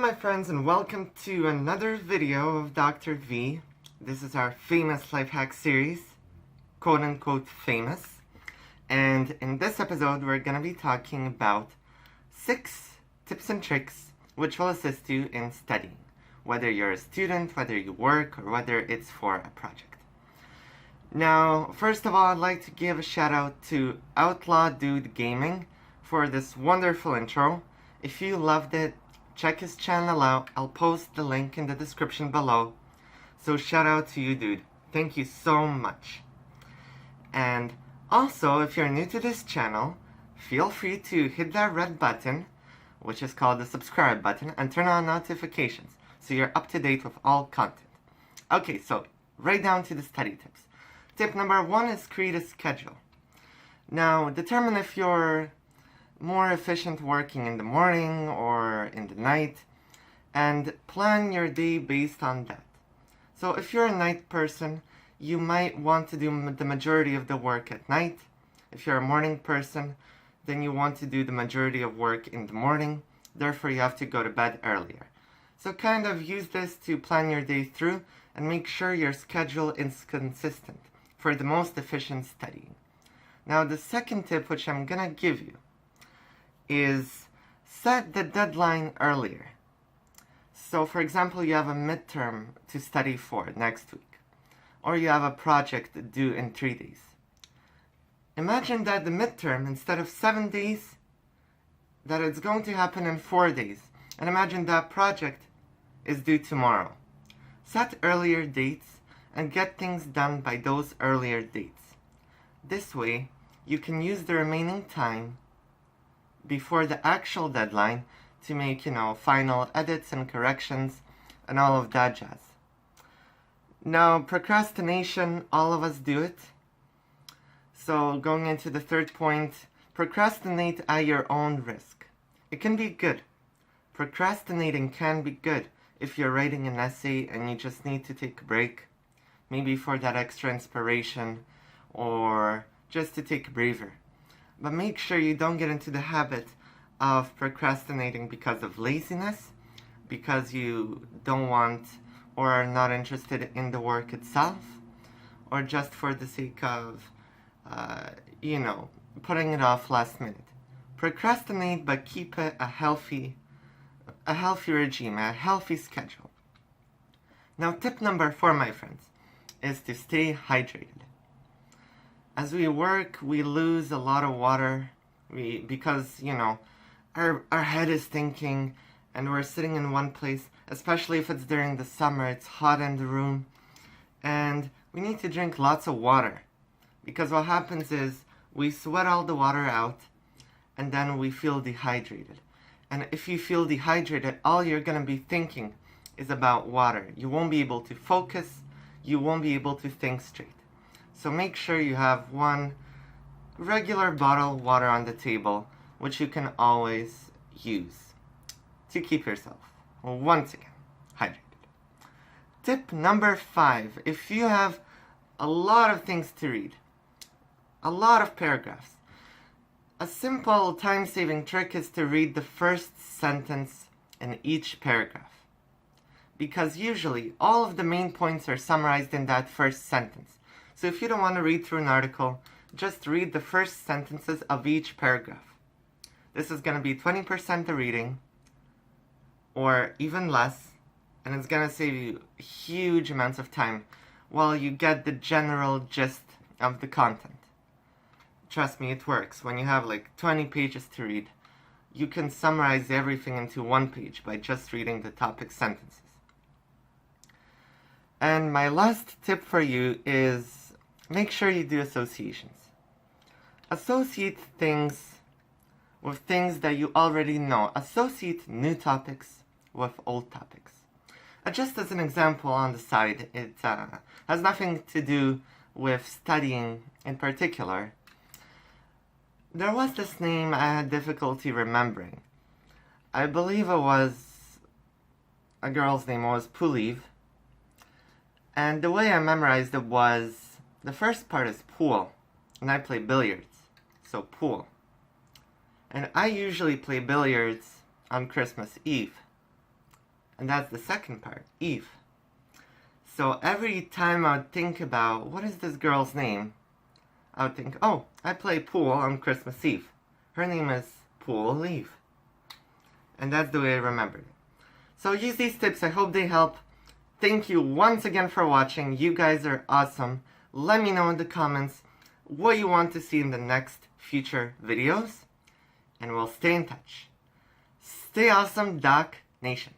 my friends, and welcome to another video of Dr. V. This is our famous life hack series, quote-unquote famous. And in this episode, we're going to be talking about 6 tips and tricks which will assist you in studying, whether you're a student, whether you work, or whether it's for a project. Now, first of all, I'd like to give a shout out to Outlaw Dude Gaming for this wonderful intro. If you loved it, check his channel out. I'll post the link in the description below. So shout out to you, dude. Thank you so much. And also, if you're new to this channel, feel free to hit that red button, which is called the subscribe button, and turn on notifications so you're up to date with all content. Okay, so right down to the study tips. Tip number 1 is create a schedule. Now, determine if you're more efficient working in the morning or in the night, and plan your day based on that. So if you're a night person, you might want to do the majority of the work at night. If you're a morning person, then you want to do the majority of work in the morning, therefore you have to go to bed earlier. So kind of use this to plan your day through and make sure your schedule is consistent for the most efficient studying. Now the second tip which I'm gonna give you is set the deadline earlier. So for example, you have a midterm to study for next week, or you have a project due in 3 days. Imagine that the midterm, instead of 7 days, that it's going to happen in 4 days. And imagine that project is due tomorrow. Set earlier dates and get things done by those earlier dates. This way, you can use the remaining time before the actual deadline to make, final edits and corrections and all of that jazz. Now, procrastination, all of us do it. So going into the third point, procrastinate at your own risk. It can be good. Procrastinating can be good if you're writing an essay and you just need to take a break, maybe for that extra inspiration or just to take a breather. But make sure you don't get into the habit of procrastinating because of laziness, because you don't want or are not interested in the work itself, or just for the sake of, putting it off last minute. Procrastinate, but keep it a healthy regime, a healthy schedule. Now, tip number 4, my friends, is to stay hydrated. As we work, we lose a lot of water because, our head is thinking and we're sitting in one place, especially if it's during the summer, it's hot in the room, and we need to drink lots of water, because what happens is we sweat all the water out and then we feel dehydrated. And if you feel dehydrated, all you're going to be thinking is about water. You won't be able to focus, you won't be able to think straight. So make sure you have one regular bottle of water on the table, which you can always use to keep yourself, once again, hydrated. Tip number 5, if you have a lot of things to read, a lot of paragraphs, a simple time-saving trick is to read the first sentence in each paragraph. Because usually, all of the main points are summarized in that first sentence. So if you don't want to read through an article, just read the first sentences of each paragraph. This is going to be 20% the reading, or even less, and it's going to save you huge amounts of time while you get the general gist of the content. Trust me, it works. When you have like 20 pages to read, you can summarize everything into 1 page by just reading the topic sentences. And my last tip for you is make sure you do associations. Associate things with things that you already know. Associate new topics with old topics. Just as an example on the side, it has nothing to do with studying in particular. There was this name I had difficulty remembering. I believe it was a girl's name, was Puliv. And the way I memorized it was, the first part is pool, and I play billiards, so pool. And I usually play billiards on Christmas Eve. And that's the second part, Eve. So every time I would think about, what is this girl's name? I would think, oh, I play pool on Christmas Eve. Her name is Pool Eve. And that's the way I remembered it. So use these tips, I hope they help. Thank you once again for watching. You guys are awesome. Let me know in the comments what you want to see in the next future videos. And we'll stay in touch. Stay awesome, Doc Nation.